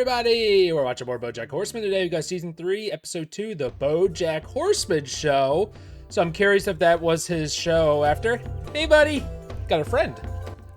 everybody? We're watching more BOJACK Horseman today. We got season 3, episode 2, the BOJACK Horseman show. So I'm curious if that was his show after. Hey, buddy, got a friend.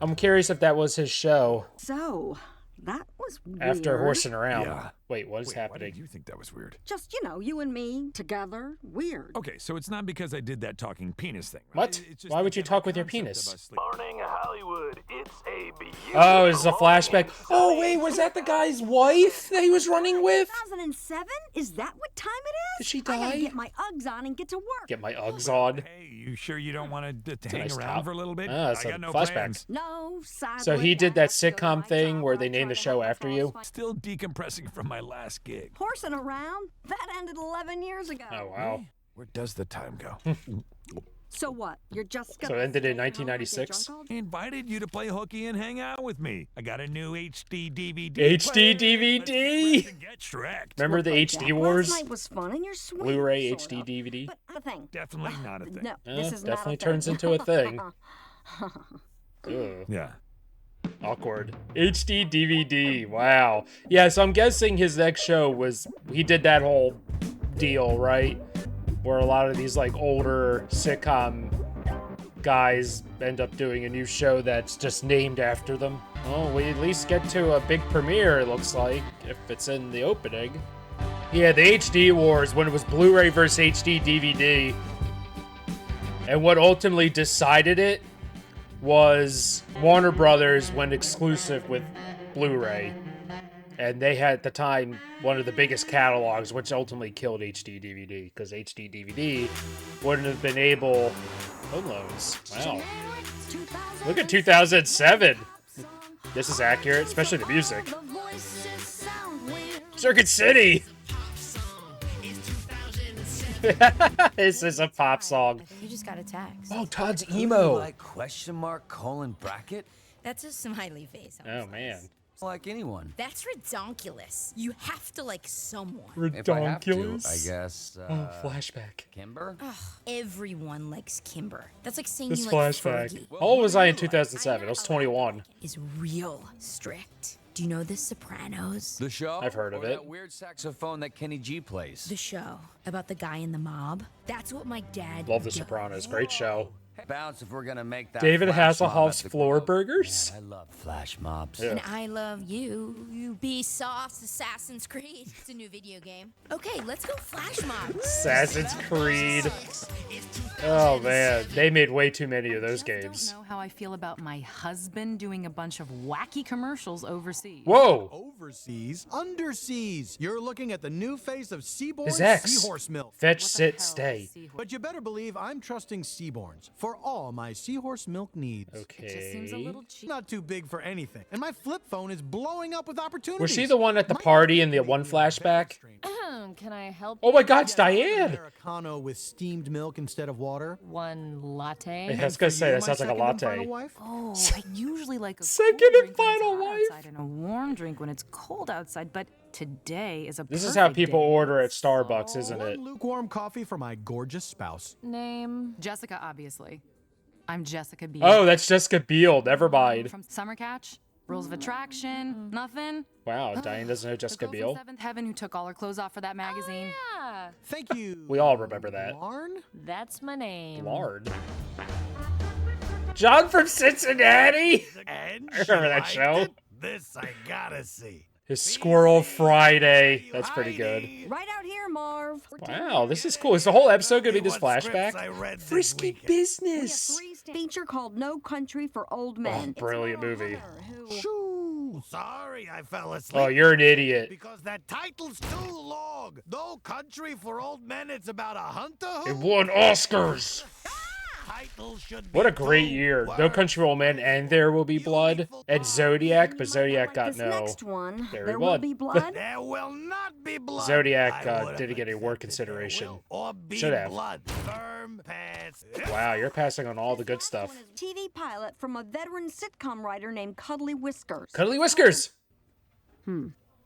I'm curious if that was his show. So that was weird. After horsing around. Yeah. Wait, what is happening? Why did you think that was weird? Just, you and me together. Weird. Okay, so it's not because I did that talking penis thing, right? What? It's just Why the would you general talk with your concept penis? of us Morning, Hollywood. It's a beautiful Oh, it's a flashback. Oh, wait, was that the guy's wife that he was running with? 2007? Is that what time it is? Did she I gotta die? get my Uggs on and get to work. Get my Uggs on. Hey, you sure you don't want to a hang nice around top. for a little bit? Ah, I it's a got no flashback. plans. No, sadly, So he did I that have to go to sitcom my thing job where where they I named try the to show help after the you? false Still decompressing from my last gig. Horsing around? That ended 11 years ago. Oh, wow. Where does the time go? So what? You're just gonna So it ended in stay home and get 1996? drunk all I invited you to play hooky and hang out with me. I got a new HD DVD. HD player. DVD? Let's get rest and get Shrek'd. Remember the Look, HD Jack, Wars? Last night was fun and you're sweet. Blu-ray sort HD of. DVD? But a thing. Definitely not a thing. No, this is definitely not a turns thing. into a thing. Ugh. Yeah. Awkward. HD DVD. Wow. Yeah, so I'm guessing his next show was, he did that whole deal, right? Where a lot of these like older sitcom guys end up doing a new show that's just named after them. Oh, we at least get to a big premiere, it looks like, if it's in the opening. Yeah, the HD Wars, when it was Blu-ray versus HD DVD. And what ultimately decided it was Warner Brothers went exclusive with Blu-ray. And they had, at the time, one of the biggest catalogs, which ultimately killed HD DVD, because HD DVD wouldn't have been able... Home loans. Wow. Look at 2007. This is accurate, especially the music. Circuit City! This is a pop song. You just got a text. Oh, Todd's emo. Like question mark colon bracket? That's a smiley face. Oh, man. Like anyone. That's redonkulous. You have to like someone. If I have to, I Redonkulous. guess. Oh, flashback. Kimber? Ugh, everyone likes Kimber. That's like saying This you like flashback. Fergie. How old was I in 2007? I was 21. Is real strict. Do you know The Sopranos? The show? I've heard of Or it. That weird saxophone that Kenny G plays. The show about the guy in the mob. That's what my dad Love The does. Sopranos. Great show. Bounce if we're gonna make that. David flash mob Hasselhoff's at the Floor club. Burgers? Yeah, I love flash mobs. Yeah. And I love you. Ubisoft's Assassin's Creed. It's a new video game. Okay, let's go flash mob. Assassin's Creed. Oh, man. They made way too many of those I games. don't know how I feel about my husband doing a bunch of wacky commercials overseas. Whoa! Overseas, underseas. You're looking at the new face of Seaborn His ex. Seahorse Milk. Fetch, What the sit, hell stay. is seahorse? But you better believe I'm trusting Seaborns for all my seahorse milk needs. It just seems a Okay. little cheap. Not too big for anything, and my flip phone is blowing up with opportunities. Was she the one at the party in the one flashback? Can I help? Oh my god, it's Diane! Americano with steamed milk instead of water. One latte. I was gonna say, that sounds like a My second and latte. final wife? Oh, I usually like a Second cold and drink when it's final hot wife. outside and a warm drink when it's cold outside. But today is a This is how perfect people day. order at Starbucks, isn't it? One lukewarm coffee for my gorgeous spouse. Name Jessica, obviously. I'm Jessica B. Oh, that's Jessica Biel. Never mind. From Summer Catch. Rules of Attraction. Nothing. Wow, Diane doesn't know The Jessica girl from Biel. Seventh Heaven who took all her clothes off for that magazine. Yeah, Thank you. We all remember that. Lauren? that's my name. Lard. John from Cincinnati? And I remember that show. This I gotta see. His Squirrel Friday. That's pretty good. Right out here, Marv. Wow, this is cool. Is the whole episode gonna be this What scripts flashback? I read this Frisky weekend. We have business. feature called No Country for Old Men. It's brilliant about a movie. hunter who- Shoo! Sorry, I fell asleep. Oh, you're an idiot. Because that title's too long. No Country for Old Men. It's about a hunter who... It won Oscars. Title should What a be great two year. No words. Country for Old Men and There Will Be Blood. And Zodiac, but Zodiac got This no. next one, There there we will go. be blood. There will not be blood. Zodiac, I would didn't have get any work accepted there consideration. will Or be Should have. blood. Firm pass. Wow, you're passing on all the good This stuff. one is a TV pilot from a veteran sitcom writer named Cuddly Whiskers. Cuddly Whiskers.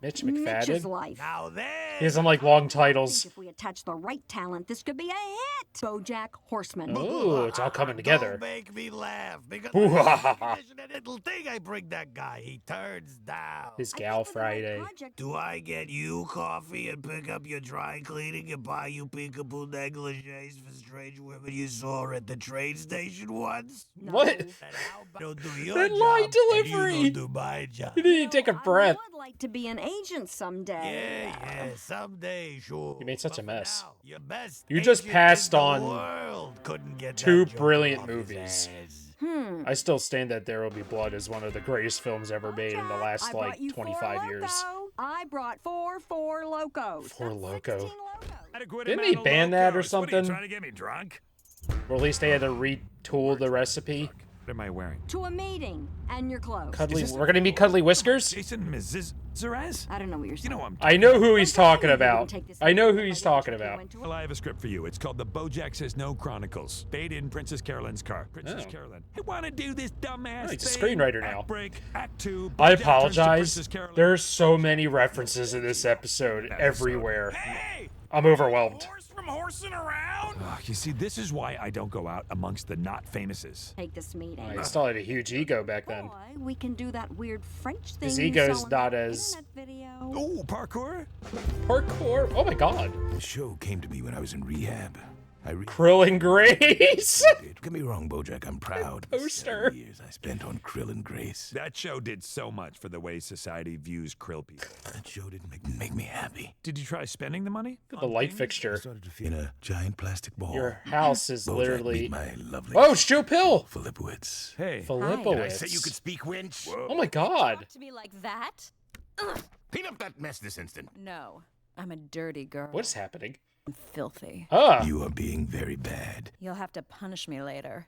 Mitch Mitch's McFadden. life. Now there. He has some like long titles. If we attach the right talent, this could be a hit. BoJack Horseman. Oh, it's all coming together. Don't make me laugh because Ooh, when ha, I ha, ha. condition a little thing I bring that guy, he turns down. His I Gal think with the right Friday. project- Do I get you coffee and pick up your dry cleaning and buy you peekaboo negligees for strange women you saw at the train station once? No. What? And how about you do your That job line and delivery. you go do my job? You didn't take a breath. I would like to be an agent someday. Yeah, someday, sure. You made such a But for mess. now, your best You just agent passed in the on world couldn't get two that joke brilliant off his movies. ass. I still stand that There Will Be Blood is one of the greatest films ever made in the Jack, last I brought like you 25 4 years. Loco. I brought four Locos. Four That's Loko. 16 Locos. Adequate Didn't amount they of ban that or locos. What, are you something? trying to get me drunk? Or at least they had to retool the recipe. What am I wearing? To a meeting and your clothes. Cuddly, Is this- we're gonna meet Cuddly Whiskers. Jason Mrs. Zaraz? I don't know what you're saying. You know I'm. I know who he's I'm telling talking you, you can about. take this I know who if he's don't talking check you about. into it. Well, I have a script for you. It's called The BoJack Says No Chronicles. Stayed in Princess Carolyn's car. Princess Oh. Carolyn. I want to do this dumbass Oh, he's a thing. screenwriter now. Act break, act 2. I BoJack turns to apologize. Princess Carolyn. There's so many references in this episode everywhere. Hey! I'm overwhelmed. Horse from horsing around? You see, this is why I don't go out amongst the not famouses. Take this meeting. He still had a huge ego back then. Boy, we can do that weird French thing. His you ego's saw in not that as- internet video. Oh, parkour? Parkour. Oh my god. The show came to me when I was in rehab. Krill and Grace. Don't get me wrong, BoJack. I'm proud. of the Poster. 7 years I spent on Krill and Grace. That show did so much for the way society views krill people. That show didn't make me happy. Did you try spending the money? Look at the light I fixture. started to feel in a giant plastic ball. Your house is BoJack literally. meet my lovely Oh, it's Joe Pill. Filipowitz. Hey. Filipowitz. speak winch? Oh my god. Talk to me like that? Clean up that mess this instant. No, I'm a dirty girl. What's happening? I'm filthy. Ah. You are being very bad. You'll have to punish me later.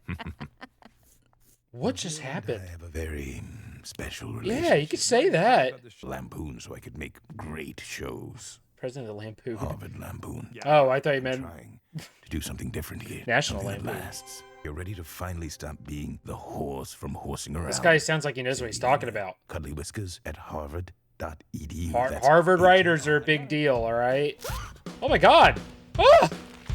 What just happened? I have a very special relationship. Yeah, you could say that. Lampoon, so I could make great shows. President of Lampoon. Harvard Lampoon. Oh, I thought you meant Trying to do something different here. National Something that Lampoon. lasts. You're ready to finally stop being the horse from horsing around. This guy sounds like he knows what he's talking about. Cuddly Whiskers at harvard.edu. That's Harvard writers are a big deal, all right? Oh my god! Ah!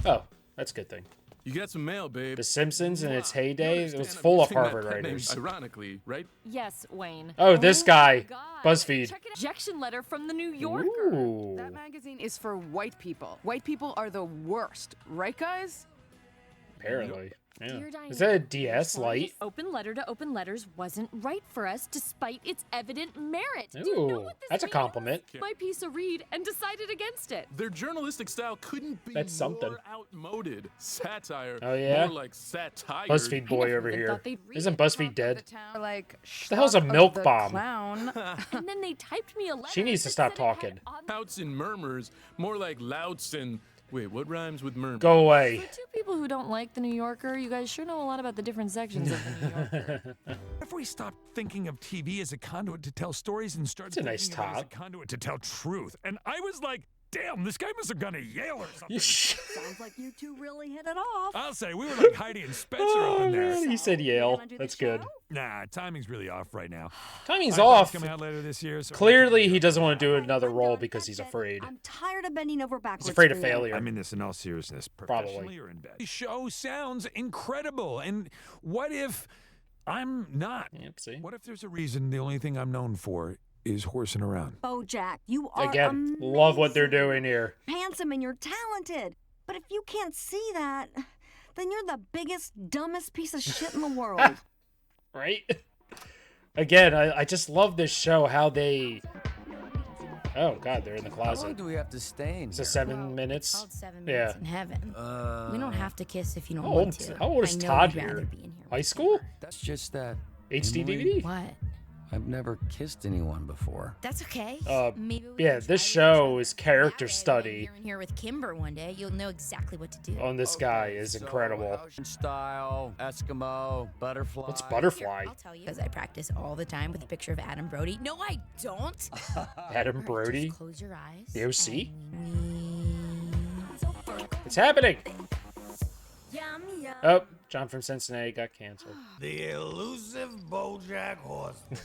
Oh, that's a good thing. You got some mail, babe. The Simpsons in its heyday, it was Understand I'm full of using that Harvard pet name writers. Ironically, right? Yes, Wayne. Oh, this guy. God. BuzzFeed. Check it out. Rejection letter from the New Yorker. Ooh. That magazine is for white people. White people are the worst, right, guys? Apparently. Yeah. Dear Diane, Is that a DS sorry light? this open letter to open letters wasn't right for us despite its evident merit. Do you Ooh, know what this that's a means? compliment. My piece of read and decided against it. Their journalistic style couldn't be That's something. more outmoded. Satire. Oh, yeah? More like satire. BuzzFeed boy over even here. thought they'd read Isn't it. BuzzFeed dead? Like, the hell's a schlock of milk the bomb? Clown. And then they typed me a letter. She needs to that stop said it had talking. odd- Pouts and murmurs. More like louts and... Wait, what rhymes with murmur? Go away. For two people who don't like the New Yorker, you guys sure know a lot about the different sections of the New Yorker. If we stop thinking of TV as a conduit to tell stories and start It's a nice thinking of it as a top. conduit to tell truth, and I was like, damn, this guy must have gone to Yale or something. Sounds like you two really hit it off. I'll say, we were like Heidi and Spencer up Oh in there. man, he said Yale. gonna do the That's good. show? Nah, timing's really off right now. Timing's I thought it was off. coming out later this year. So Clearly, he doesn't want to do another role because he's afraid. I'm tired of bending over backwards. He's afraid of for you. failure. I mean this in all seriousness, Probably. professionally or in bed. The show sounds incredible, and what if I'm not? Yep, see? What if there's a reason the only thing I'm known for is horsing around? BoJack, you are Again, love what they're amazing. doing here. Handsome and you're talented. But if you can't see that, then you're the biggest, dumbest piece of shit in the world. Right? Again, I just love this show, how they... Oh, God, they're in the How long closet. do we have to stay in It's a here? 7 minutes. Called 7 Yeah. minutes in heaven. We don't have to kiss if you don't How want old, to. how old is I know Todd you'd rather here? be in here High with school? That's just that. HD Emily, DVD? What? I've never kissed anyone before. That's okay. Maybe we Yeah, can this try show it. is character That way, study When you're in here with Kimber one day, you'll know exactly what to do. on this guy is incredible. Ocean style, Eskimo, butterfly. What's Butterfly? I'll tell you, because I practice all the time with a picture of Adam Brody. No, I don't. Adam All right, Brody? just close your eyes. The OC? and It's happening! Yum, yum. Oh, John from Cincinnati got canceled. The elusive BoJack Horseman.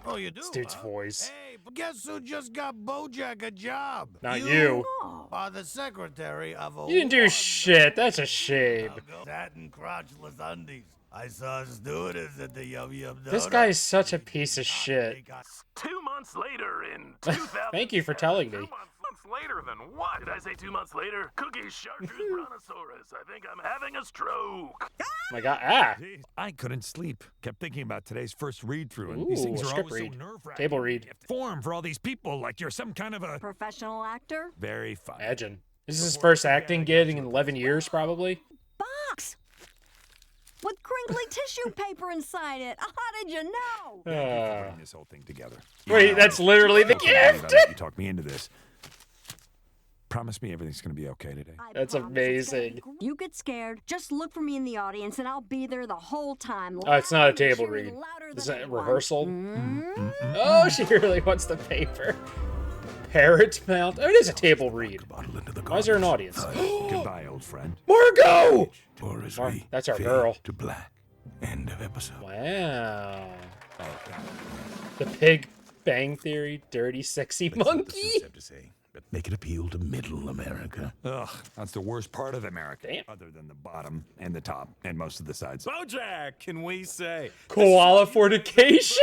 Oh, you do? This dude's huh? voice. Hey, but guess who just got BOJACK a job? Not you. Are the secretary of a You didn't do shit. That's a shame. satin crotchless undies. I saw stewardess at the Yum Yum Donut. This guy is such a piece of shit. 2 months later in 2000. Thank you for telling me. 2 months later than what? Did I say 2 months later? Cookies, chartreuse, brontosaurus. I think I'm having a stroke. Oh my god, ah! I couldn't sleep. Kept thinking about today's first read-through, and Ooh, these things are script always read. so nerve-wracking. Table read. You have to form for all these people like you're some kind of a Professional actor? very fun. Imagine. This is his first acting gig in 11 years, probably. Box! With crinkly tissue paper inside it. How did you know? Putting this whole thing together. Wait, that's literally the gift! You talked me into this. Promise me everything's gonna be okay today. That's amazing. You get scared, just look for me in the audience and I'll be there the whole time. Oh, it's not a table read. Is that rehearsal? Oh, she really wants the paper. Parrot mount. Oh, it is a table read. Why is there an audience? Goodbye, old friend. Margot! Or as Mar- we that's our fade girl. to black. End of episode. Wow. The Big Bang Theory, dirty, sexy monkey. Have to say, but make it appeal to middle America. Ugh, that's the worst part of America. Damn. Other than the bottom and the top and most of the sides. BOJACK, can we say? Koala fornication?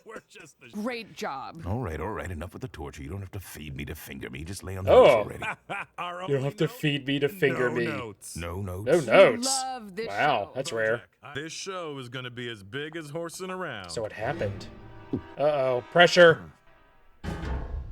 We're just the Great job. All right, enough with the torture. You don't have to feed me to finger me. Just lay on the Oh. house already. You don't have to feed me to finger no me. Notes. No notes. No notes. Love this Wow, show. that's rare. This show is going to be as big as horsing around. So what happened? Uh-oh. Pressure.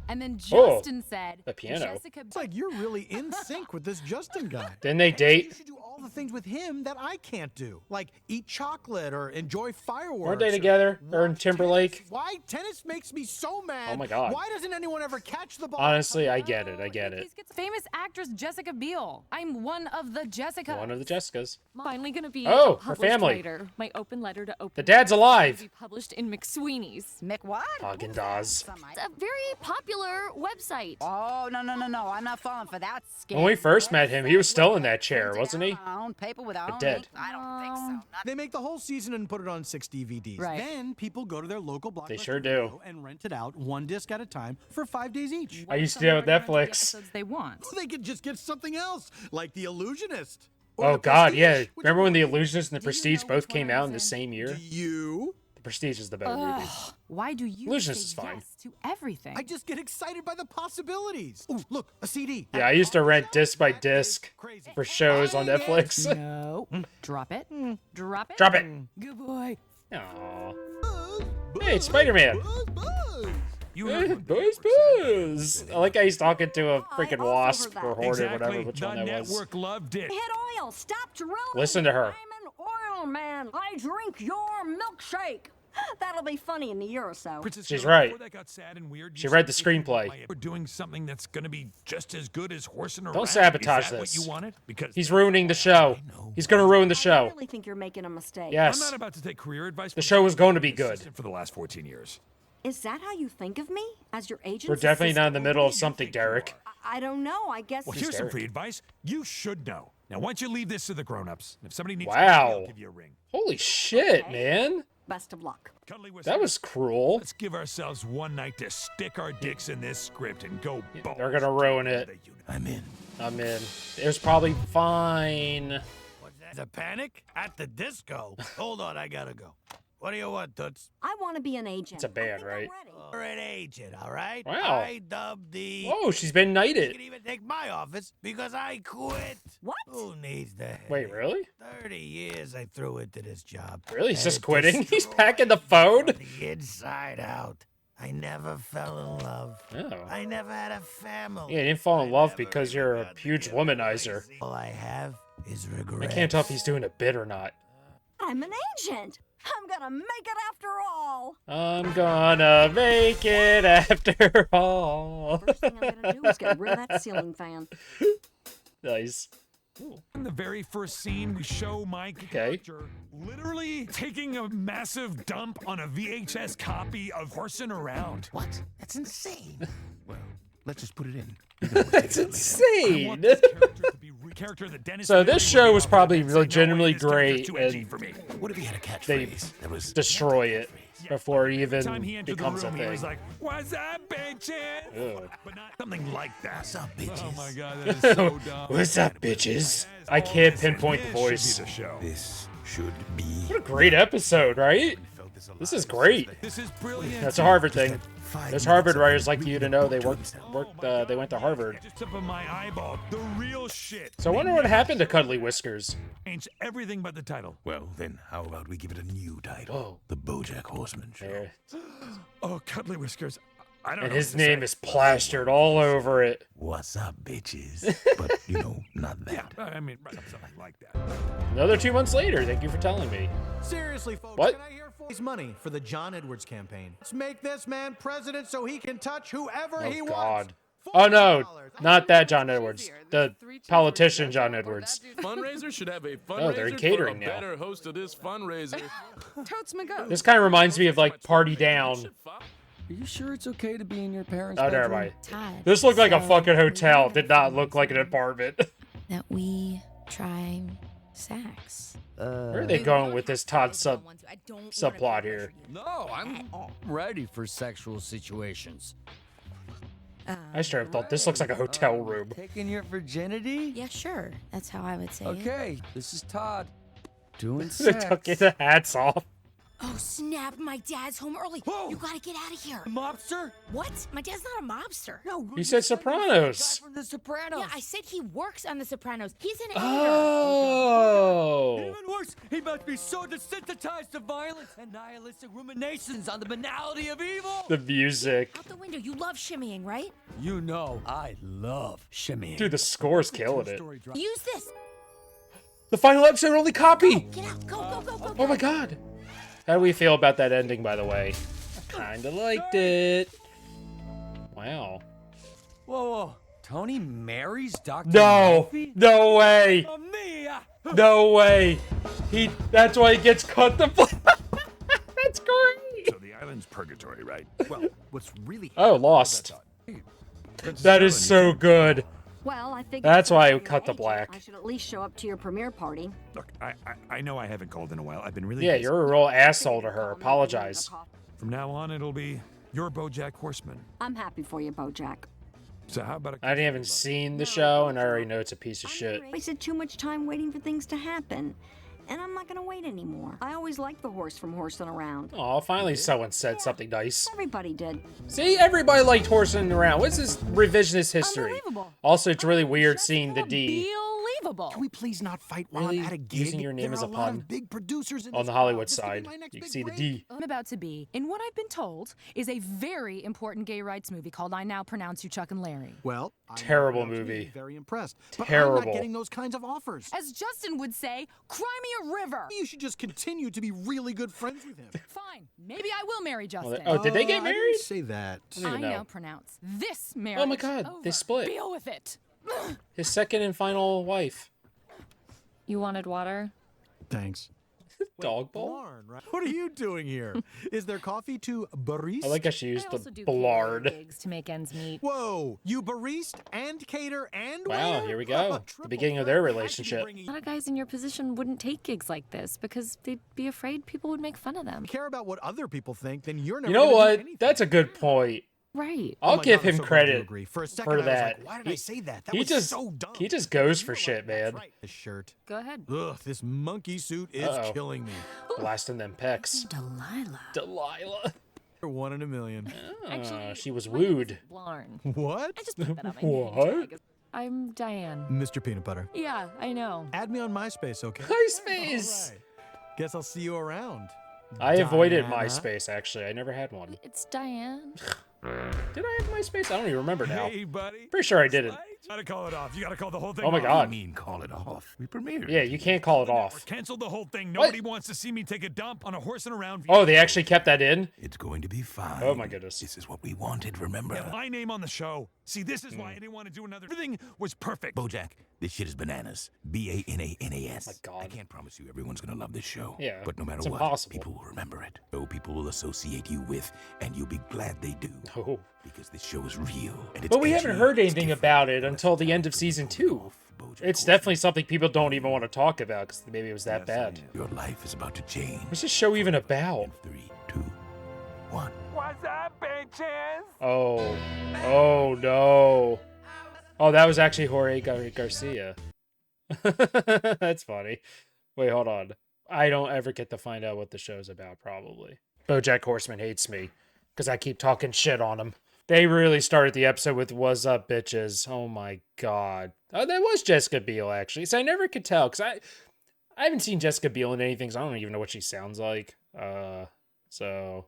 And then Oh, Justin said, the piano. Jessica It's like you're really in sync with this Justin guy. Didn't they You date? should do all the things with him that I can't do, like eat chocolate or enjoy fireworks. Weren't they together? Her and watch Timberlake? tennis. Why tennis makes me so mad? Oh my God. Why doesn't anyone ever catch the ball? Honestly, I get it. I get it. Famous actress Jessica Biel. I'm one of the Jessica. One of the Jessicas. Finally gonna be Oh, a her published family. writer. My open letter to open. The dad's Will alive. be published in McSweeney's. Mick what? Haagen-Dazs. It's a very popular website. Oh, no. I'm not falling for that scam. When we first met him, he was still in that chair, wasn't he? Our own paper with our But own dead. ink? I don't think so. Not They make the whole season and put it on 6 DVDs. Right. Then people go to their local blockbuster They sure do. and rent it out one disc at a time for 5 days each. I used to do it with Netflix. Episodes they want. They could just get something else, like The Illusionist. or Oh The god, Prestige, yeah. which Remember when The everyone- Illusionist and The Prestige both came out in the same year? Do you? The Prestige is the better movie. Why do you Illusionist say is fine. yes to everything? I just get excited by the possibilities. Oh, look, a CD. Yeah, I used to rent disc by disc Crazy. for shows on Netflix. No. Drop it. Drop it. Drop it. Good boy. Aww. Hey, it's Spider-Man. You Hey, heard Buzz. I like how he's talking to a freaking also wasp heard or that. horde or exactly. whatever, which the one that was. network loved it. Hit oil, stop drilling. Listen to her. I'm an oil man. I drink your milkshake. That'll be funny in a year or so. Princess She's Carol, right. before that got sad and weird, She you read the said if you screenplay. We're doing something that's going to be just as good as horsing around. Don't sabotage Is that this. What you wanted? Because He's ruining the show. He's gonna ruin the I show. really think you're making a mistake. I'm Yes. not about to take career advice. The from show was going to be someone good. assistant for the last 14 years. Is that how you think of me? As your agent? We're definitely not in the middle of something, Derek. I don't know. I guess. Well, Who's here's some Derek? free advice. You should know. Now, why don't you leave this to the grown-ups? If somebody needs Wow. I'll give you a ring. Holy shit, man. Best of luck. Cuddly whisper. That was cruel. Let's give ourselves one night to stick our dicks in this script and go balls. They're gonna ruin it. I'm in. I'm in. It was probably fine. What's that? The panic? At the disco? Hold on, I gotta go. What do you want, Toots? I want to be an agent. It's a band, I think I'm right? ready. You're an agent, all right? Wow. I dubbed the... Whoa, she's been You knighted. can even take my office because I quit. What? Who needs that? Wait, really? 30 years I threw into this job. Really? He's And just it quitting? He's destroyed packing the me phone? from the inside out. I never fell in love. Oh. I never had a family. Yeah, you didn't fall in love I because never you're a even got to huge get womanizer. lazy. All I have is regret. I can't tell if he's doing a bit or not. I'm an agent. I'm gonna make it after all. I'm gonna make it after all. First thing I'm gonna do is get rid of that ceiling fan. Nice. In the very first scene, we show my character literally taking a massive dump on a VHS copy of Horsing Around. What? That's insane. Well, let's just put it in. That's I insane. want this character to be character that Dennis So Leary this would show be was on, probably and say, "No way, legitimately this character's great, too edgy and for me." What if he had a they catchphrase that was destroy it. Yeah, before he even Time he entered the becomes a room, he was thing. like, "What's up, bitches?" Ugh. But not something like that. What's up, bitches? Oh my god, that is so dumb. What's up, bitches? I can't pinpoint the voice. Should be the show. This should be. What a great episode, right? This is great. This is brilliant. That's a Harvard thing. Those Harvard writers like you to know they they went to Harvard. Just up on my eyeball, the real shit. So I wonder what happened to Cuddly Whiskers. Ain't everything but the title. Well, then, how about we give it a new title? Whoa. The BOJAck Horseman Show. There. Oh, Cuddly Whiskers. I don't And know his what to name say. is plastered all over it. What's up, bitches? But, not that. Yeah, I mean, something like that. Another 2 months later. Thank you for telling me. Seriously, folks, What? can I hear raise money for the John Edwards campaign? Let's make this man president so he can touch whoever he Oh, wants. God. Oh, no. Not that John Edwards. The politician John Edwards. Fundraiser should have a Oh, they're in fundraiser catering for a now. better host of this fundraiser. Totes my goat. This kind of reminds me of, like, Party Down. Are you sure it's okay to be in your parents' Oh, bedroom? never mind. Todd, This looked like a so fucking hotel. we Did not look like an apartment. that we try sex. Where are they going with this Todd subplot here? No, I'm ready for sexual situations. I straight up thought this looks like a hotel room. Taking your virginity? Yeah, sure. That's how I would say it. Okay, this is Todd. Doing They sex. took the hats off. Oh, snap. My dad's home early. You gotta get out of here. Mobster? What? My dad's not a mobster. No, You said Sopranos. from The Sopranos. Yeah, I said he works on The Sopranos. He's an editor. Oh. Even worse, he must be so desensitized to violence and nihilistic ruminations on the banality of evil. The music. Out the window. You love shimmying, right? You know, I love shimmying. Dude, the score's killing it. Use this. The final episode only copy. Get out. Go, go, go, go, go. Oh my god. How do we feel about that ending, by the way? Kinda liked it. Wow. Whoa. Tony marries Dr. No. Murphy? No way. Mia. No way. That's why he gets cut the That's great. So the island's purgatory, right? Well, what's really Oh, Lost. That is so good. Well, I figured That's why I since you're cut the an agent, black. I should at least show up to your premiere party. Look, I know I haven't called in a while. I've been really Yeah, busy. you're a real asshole to her. Apologize. From now on, it'll be your BoJack Horseman. I'm happy for you, BoJack. So how about a I haven't even seen the show, and I already know it's a piece of shit. I wasted too much time waiting for things to happen, and I'm not gonna wait anymore. I always liked the horse from horsing around. Aw, finally someone said something nice. Everybody did. See, everybody liked horsing around. What's this revisionist history? Unbelievable. Also, it's really weird seeing the D. Unbelievable. Can we please not fight while Really? I'm at a gig? Using your name There as are a lot pun. of big producers in On this the Hollywood crowd. This could be side, my next you can big see the break. D. I'm about to be in what I've been told is a very important gay rights movie called I Now Pronounce You Chuck and Larry. Well, Terrible I was movie. very impressed. But I'm Terrible. not getting those kinds of offers. As Justin would say, cry me a river. You should just continue to be really good friends with him. Fine, maybe I will marry Justin. Oh, did they get I married? didn't say that. I don't I even know. now pronounce this marriage. Oh my god, they over. split. Deal with it. His second and final wife. You wanted water? Thanks. Dog bowl? Blarn, right? What are you doing here? Is there coffee to barista? I like how she I used also the do blard. catering gigs to make ends meet. Whoa, you barista and cater and Wow, waiter? here we go. The Triple beginning of their threat. I should be relationship. bringing- A lot of guys in your position wouldn't take gigs like this because they'd be afraid people would make fun of them. Care about what other people think, then you're never You know gonna do what? anything. That's a good point. Right. Oh I'll my give God, I'm him so glad you credit agree. For a second, for I was that. like, why did I say that? That he was just so dumb. he just goes You're for right, shit, that's man. right. This shirt. Go ahead. Ugh, this monkey suit is Uh-oh. killing me. Blasting them pecs. Delilah. Delilah. You're 1 in a million. Ah, she was my name is wooed. Blarn. What? I just put that on my What? name tag. I'm Diane. Mr. Peanut Butter. Yeah, I know. Add me on MySpace, okay? MySpace. All right. Guess I'll see you around. I avoided Diana. MySpace, actually. I never had one. It's Diane. Did I have MySpace? I don't even remember now. Hey, buddy. Pretty sure I didn't. Gotta call it off. You gotta call the whole thing Oh my off. god. I mean, call it off. We premiered. Yeah, you can't call it off. Cancel the whole thing. Nobody wants to see me take a dump on a horse and around. Oh, they actually kept that in? It's going to be fine. Oh my goodness. This is what we wanted, remember? Yeah, my name on the show. See, this is why I didn't want to do another. Everything was perfect. BoJack, this shit is bananas. BANANAS. My God. I can't promise you everyone's gonna love this show. Yeah, But no matter it's what, impossible. people will remember it. So people will associate you with, and you'll be glad they do. Oh. Because this show is real. And it's But we haven't edgy, heard it's anything different, about it but until it's the not end of season 2. BoJack It's Horseman. definitely something people don't even want to talk about because maybe it was that bad. Your life is about to change. What's this show even about? 3, 2, one. What's up, bitches? Oh no. Oh, that was actually Jorge Garcia. That's funny. Wait, hold on. I don't ever get to find out what the show's about, probably. BoJack Horseman hates me because I keep talking shit on him. They really started the episode with "What's up, bitches?" Oh my god. Oh, that was Jessica Biel, actually. So I never could tell because I haven't seen Jessica Biel in anything, so I don't even know what she sounds like. So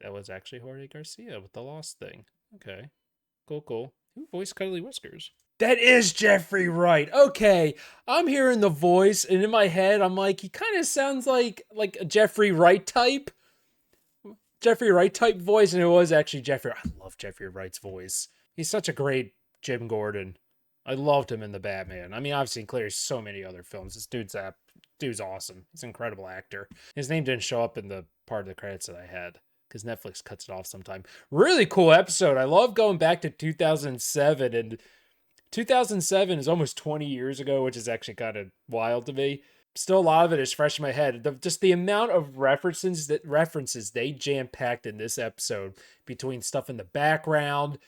that was actually Jorge Garcia with the Lost thing. Okay. Cool. Who voiced Cuddly Whiskers? That is Jeffrey Wright. Okay. I'm hearing the voice, and in my head, I'm like, he kind of sounds like a Jeffrey Wright type. Jeffrey Wright type voice, and it was actually Jeffrey. I love Jeffrey Wright's voice. He's such a great Jim Gordon. I loved him in The Batman. I mean, obviously, he clears so many other films. This dude's awesome. He's an incredible actor. His name didn't show up in the part of the credits that I had because Netflix cuts it off sometime. Really cool episode. I love going back to 2007, and 2007 is almost 20 years ago, which is actually kind of wild to me. Still, a lot of it is fresh in my head. Just the amount of references they jam-packed in this episode between stuff in the background,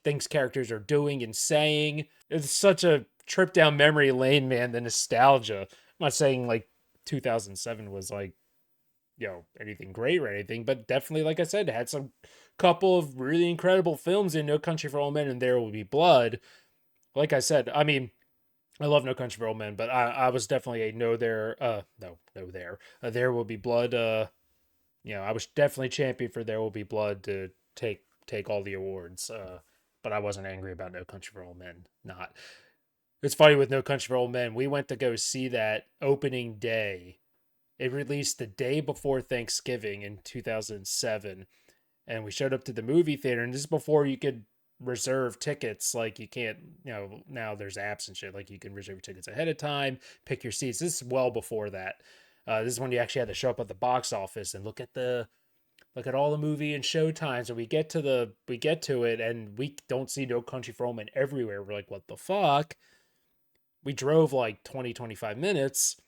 things characters are doing and saying. It's such a trip down memory lane, man, the nostalgia. I'm not saying like 2007 was like, anything great or anything, but definitely, like I said, it had some couple of really incredible films in No Country for Old Men and There Will Be Blood. Like I said, I mean, I love No Country for Old Men, but I was definitely a There Will Be Blood. I was definitely champion for There Will Be Blood to take all the awards. But I wasn't angry about No Country for Old Men. Not. It's funny with No Country for Old Men. We went to go see that opening day. It released the day before Thanksgiving in 2007, and we showed up to the movie theater. And this is before you could reserve tickets. Like, you can't, now there's apps and shit. Like, you can reserve your tickets ahead of time, pick your seats. This is well before that. This is when you actually had to show up at the box office and look at all the movie and show times. And we get to it, and we don't see No Country for Old Men everywhere. We're like, what the fuck? We drove like 25 minutes.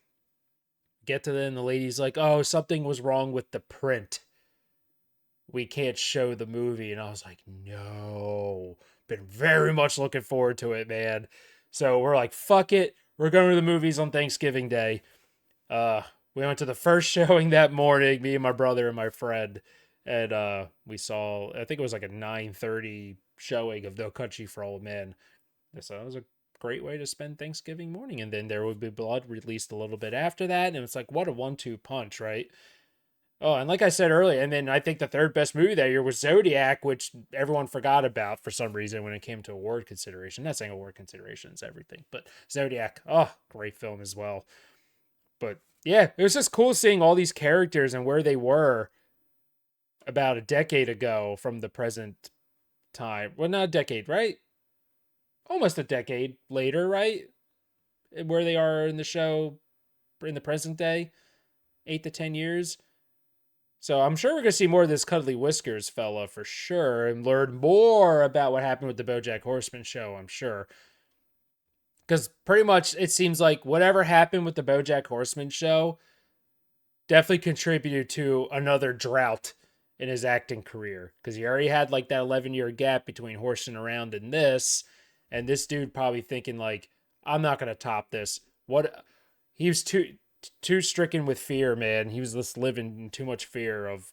Get to them, the lady's like, oh, something was wrong with the print. We can't show the movie. And I was like, no. Been very much looking forward to it, man. So we're like, fuck it. We're going to the movies on Thanksgiving Day. We went to the first showing that morning, me and my brother and my friend. And we saw, I think it was like a 9:30 showing of No Country for Old Men. So it was a great way to spend Thanksgiving morning. And then There Will Be Blood released a little bit after that. And it's like, what a 1-2 punch, right? Oh, and like I said earlier, and then I think the third best movie that year was Zodiac, which everyone forgot about for some reason when it came to award consideration. Not saying award consideration is everything, but Zodiac, great film as well. But yeah, it was just cool seeing all these characters and where they were about a decade ago from the present time. Well, not a decade, right? Almost a decade later, right? Where they are in the show in the present day, 8 to 10 years. So I'm sure we're going to see more of this Cuddly Whiskers fella for sure, and learn more about what happened with the BoJack Horseman show, I'm sure. Because pretty much it seems like whatever happened with the BoJack Horseman show definitely contributed to another drought in his acting career. Because he already had like that 11-year gap between Horsing Around and this dude probably thinking like, I'm not going to top this. He was too stricken with fear, man. He was just living in too much fear of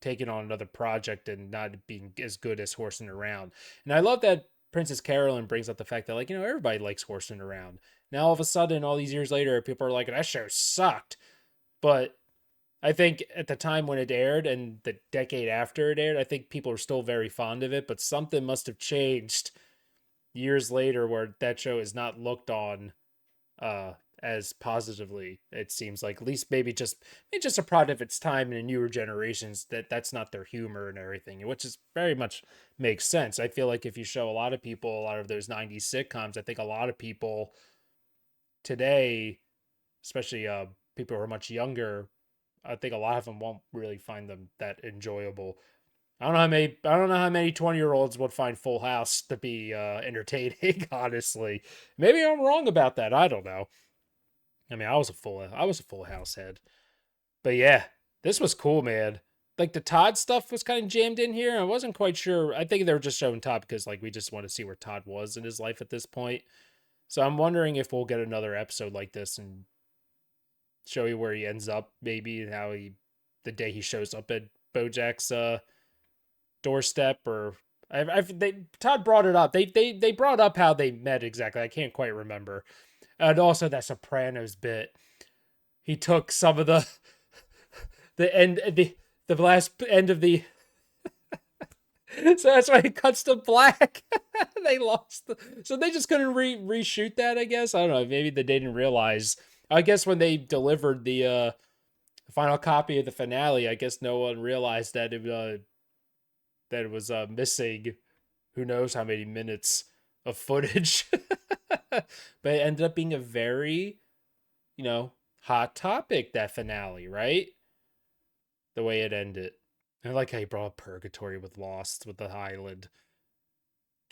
taking on another project and not being as good as Horsing Around. And I love that Princess Carolyn brings up the fact that, like, everybody likes Horsing Around. Now, all of a sudden, all these years later, people are like, that show sucked. But I think at the time when it aired and the decade after it aired, I think people are still very fond of it, but something must have changed years later where that show is not looked on as positively. It seems like, at least maybe just a product of its time and in newer generations, that's not their humor and everything, which is very much makes sense. I feel like if you show a lot of people a lot of those 90s sitcoms, I think a lot of people today, especially people who are much younger, I think a lot of them won't really find them that enjoyable. I don't know how many 20-year-olds would find Full House to be entertaining, honestly. Maybe I'm wrong about that. I don't know. I mean, I was a Full House head. But yeah, this was cool, man. like the Todd stuff was kind of jammed in here. I wasn't quite sure. I think they were just showing Todd because like we just want to see where Todd was in his life at this point. So I'm wondering if we'll get another episode like this and show you where he ends up, maybe, and how the day he shows up at BoJack's doorstep, or Todd brought it up. They brought up how they met exactly. I can't quite remember. And also that Sopranos bit. He took some of the last end of the so that's why it cuts to black. They lost so they just couldn't reshoot that, I guess. I don't know, maybe they didn't realize. I guess when they delivered the final copy of the finale, I guess no one realized that it was missing who knows how many minutes of footage. But it ended up being a very, hot topic, that finale, right? The way it ended. I like how you brought up Purgatory with Lost, with the island.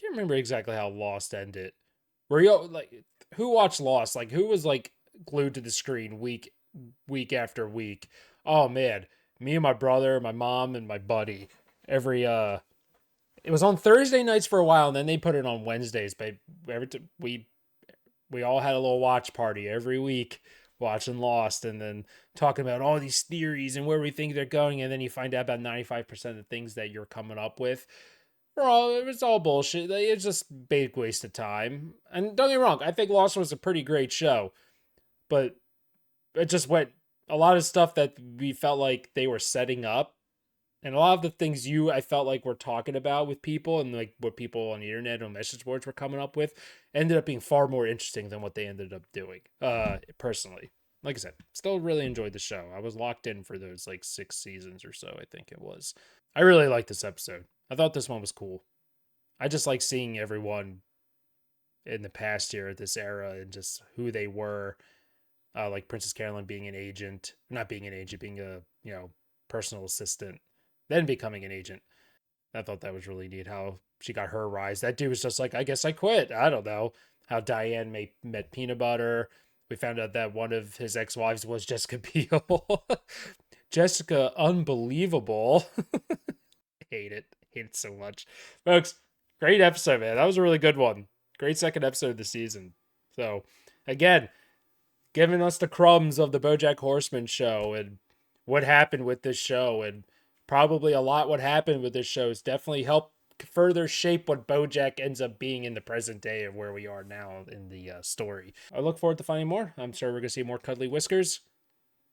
Can't remember exactly how Lost ended. Were you like, who watched Lost? Like, who was like glued to the screen week after week? Oh man, me and my brother, my mom, and my buddy. It was on Thursday nights for a while, and then they put it on Wednesdays. But we all had a little watch party every week, watching Lost, and then talking about all these theories and where we think they're going, and then you find out about 95% of the things that you're coming up with. It was all bullshit. It's just big waste of time. And don't get me wrong, I think Lost was a pretty great show, but it just went a lot of stuff that we felt like they were setting up, and a lot of the things I felt like were talking about with people, and like what people on the internet and message boards were coming up with, ended up being far more interesting than what they ended up doing. Personally, like I said, still really enjoyed the show. I was locked in for those like 6 seasons or so, I think it was. I really liked this episode. I thought this one was cool. I just like seeing everyone in the past year at this era and just who they were. Like Princess Carolyn being an agent, not being an agent, being a personal assistant, then becoming an agent. I thought that was really neat how she got her rise. That dude was just like, I guess I quit. I don't know. How Diane met Peanut Butter. We found out that one of his ex-wives was Jessica Biel. Jessica, unbelievable. Hate it so much. Folks, great episode, man. That was a really good one. Great second episode of the season. So, again, giving us the crumbs of the BoJack Horseman show and what happened with this show, and probably a lot what happened with this show has definitely helped further shape what BoJack ends up being in the present day of where we are now in the story. I look forward to finding more. I'm sure we're going to see more cuddly whiskers.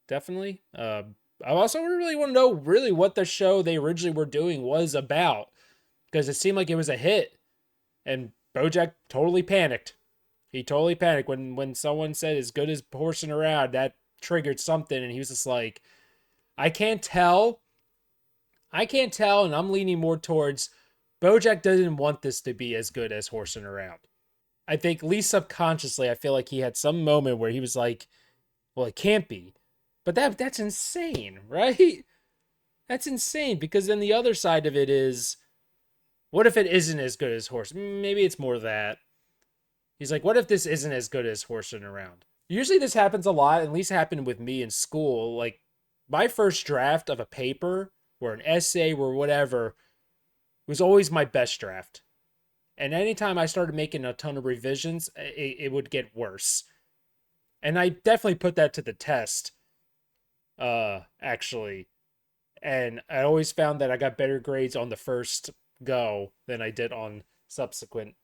Definitely. I also really want to know really what the show they originally were doing was about, because it seemed like it was a hit, and BoJack totally panicked. He totally panicked when someone said as good as horsing around, that triggered something, and he was just like, I can't tell, and I'm leaning more towards BoJack doesn't want this to be as good as horsing around. I think, at least subconsciously, I feel like he had some moment where he was like, well, it can't be. But that's insane, right? That's insane, because then the other side of it is, what if it isn't as good as horse? Maybe it's more that. He's like, what if this isn't as good as horsing around? Usually this happens a lot, at least happened with me in school. Like, my first draft of a paper or an essay or whatever was always my best draft. And anytime I started making a ton of revisions, it would get worse. And I definitely put that to the test, actually. And I always found that I got better grades on the first go than I did on subsequent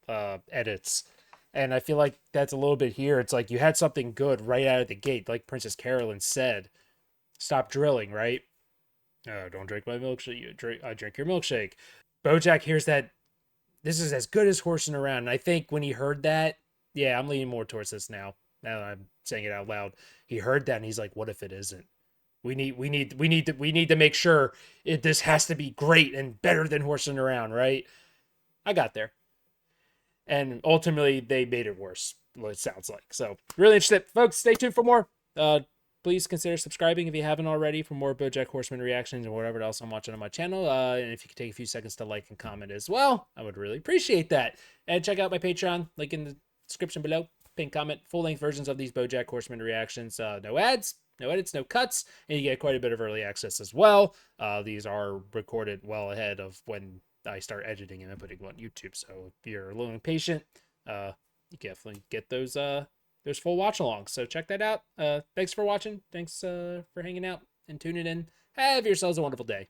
edits. And I feel like that's a little bit here. It's like you had something good right out of the gate, like Princess Carolyn said. Stop drilling, right? Don't drink my milkshake. I drink your milkshake. BoJack hears that this is as good as horsing around. And I think when he heard that, yeah, I'm leaning more towards this now. Now that I'm saying it out loud. He heard that and he's like, what if it isn't? We need to make sure this has to be great and better than horsing around, right? I got there. And ultimately, they made it worse, what it sounds like. So, really interested. Folks, stay tuned for more. Please consider subscribing if you haven't already for more BoJack Horseman reactions and whatever else I'm watching on my channel. And if you could take a few seconds to like and comment as well, I would really appreciate that. And check out my Patreon, link in the description below. Pin comment, full-length versions of these BoJack Horseman reactions. No ads, no edits, no cuts, and you get quite a bit of early access as well. These are recorded well ahead of when I start editing and putting them on YouTube. So if you're a little impatient, you definitely get those full watch alongs. So check that out. Thanks for watching. Thanks for hanging out and tuning in. Have yourselves a wonderful day.